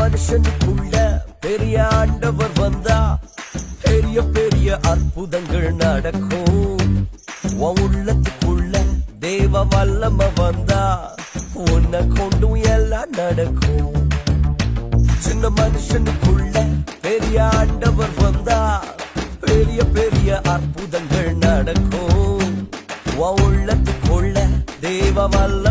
மனுஷனுக்குள்ள பெரிய ஆண்டவர் வந்தா பெரிய பெரிய அற்புதங்கள் நடக்கும். உன் உள்ளத்துக்குள்ள தேவ வல்லம வந்தா உன்னை கொண்டும் எல்லாம் நடக்கும். சின்ன மனுஷனுக்குள்ள பெரிய ஆண்டவர் வந்தா பெரிய பெரிய அற்புதங்கள் நடக்கும். உன் உள்ளத்துக்குள்ள தேவ வல்ல